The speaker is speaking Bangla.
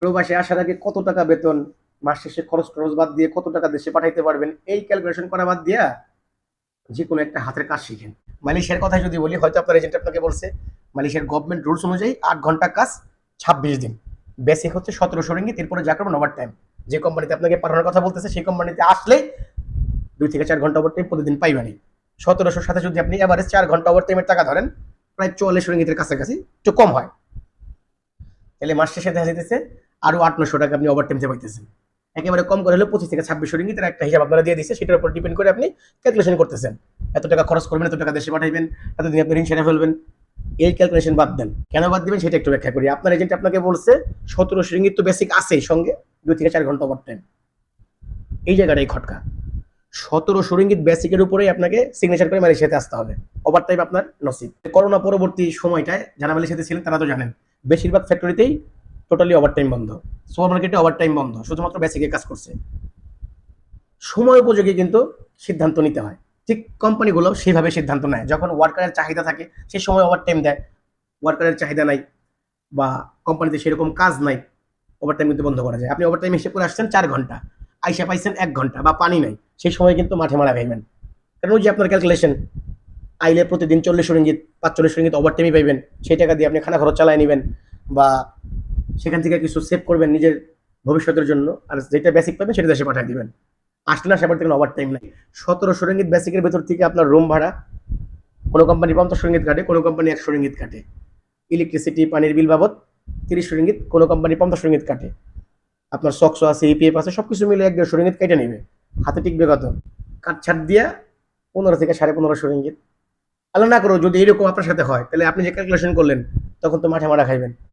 প্রবাসে আসার আগে কত টাকা বেতন, মাস শেষে খরচ টরচ বাদ দিয়ে কত টাকা দেশে পাঠাইতে পারবেন, এই ক্যালকুলেশন করা বাদ দিয়া যে কোনো একটা হাতের কাজ শিখেন। মালয়েশিয়ার কথা যদি বলি, হয়তো আপনার এজেন্ট আপনাকে বলছে মালয়েশিয়ার গভর্নমেন্ট রুলস অনুযায়ী 8 ঘন্টা কাজ, 26 দিন, বেসিক হচ্ছে 1700 রিঙ্গিত, এরপরে যা করবেন ওভার টাইম। যে কোম্পানিতে আপনাকে পাঠানোর কথা বলতেছে সেই কোম্পানিতে আসলেই 2 থেকে 4 ঘন্টা ওভার টাইম প্রতিদিন পাইবেনই। 1700 সাথে যদি আপনি এভারেজ 4 ঘন্টা ওভার টাইমের টাকা ধরেন, প্রায় 44 রিঙ্গিতের কাছাকাছি, একটু কম হয়। তাহলে মাস শেষে দেখা যেতেছে আরো 800-900 টাকা আপনি ওভার টাইমতে পাইতেছেন। একেবারে কম করে হলে 25 থেকে 26 রিঙ্গিতের একটা হিসাব আপনারা দিয়ে দিচ্ছে, সেটার উপর ডিপেন্ড করে আপনি ক্যালকুলেশন করতেছেন। এত টাকা খরচ করবেন, এত টাকা দেশে পাঠাইবেন, এতদিন আপনি ঋণ সেরে ফেলবেন। এই ক্যালকুলেশন বাদ দেন। কেন বাদ দিবেন সেটা একটু ব্যাখ্যা করি। আপনার এজেন্ট আপনাকে বলছে 1700 রিঙ্গিত তো বেসিক আছেই, সঙ্গে 2 থেকে 4 ঘন্টা ওভার টাইম। এই জায়গাটাই খটকা। 1700 রিঙ্গিত বেসিকের উপরেই আপনাকে সিগনেচার করে মালয়েশিয়াতে আসতে হবে। ওভার টাইম আপনার নসিব। করোনা পরবর্তী সময়টায় যারা মালয়েশিয়াতে ছিলেন তারা তো জানেন, বেশিরভাগ ফ্যাক্টরিতেই টোটালি ওভার টাইম বন্ধ, সুপার মার্কেটে ওভার টাইম বন্ধ, শুধুমাত্র বেসিকে কাজ করছে। সময় উপযোগী কিন্তু সিদ্ধান্ত নিতে হয়। ঠিক কোম্পানিগুলো সেইভাবে সিদ্ধান্ত নেয়, যখন ওয়ার্কারের চাহিদা থাকে সেই সময় ওভার টাইম দেয়। ওয়ার্কারের চাহিদা নাই বা কোম্পানিতে সেরকম কাজ নাই, ওভার টাইম কিন্তু বন্ধ করা যায়। আপনি ওভার টাইম হিসেব করে আসছেন 4 ঘন্টা, আইসা পাইছেন 1 ঘন্টা বা পানি নাই, সেই সময় কিন্তু মাঠে মারা খাইবেন। কারণ ওই যে আপনার ক্যালকুলেশন, আইলে প্রতিদিন 40 রিঙ্গিত 45 রিঙ্গিত ওভার টাইমই পাইবেন, সেই টাকা দিয়ে আপনি খানা খরচ চালায় নেবেন বা সেখান থেকে কিছু সেভ করবেন নিজের ভবিষ্যতের জন্য, আর যেটা বেসিক পাবেন সেটা দেশে পাঠিয়ে দিবেন। আসলে না সেবার থেকে ওভার টাইম নাই। 1700 রিঙ্গিত বেসিকের ভেতর থেকে আপনার রুম ভাড়া, কোনো কোম্পানি 50 রিঙ্গিত কাটে, কোনো কোম্পানি 100 রিঙ্গিত কাটে। ইলেকট্রিসিটি পানির বিল বাবদ 30 রিঙ্গিত, কোনো কোম্পানি 50 রিঙ্গিত কাটে। আপনার সকসো আছে, ইপিএফ আছে, সবকিছু মিলে 1-150 রিঙ্গিত কেটে নেবে। হাতে টিকবে কত? কাট ছাট দিয়া 15 থেকে 1550 রিঙ্গিত। আল্লাহ না করো যদি এরকম আপনার সাথে হয়, তাহলে আপনি যে ক্যালকুলেশন করলেন তখন তো মাঠে মারা খাইবেন।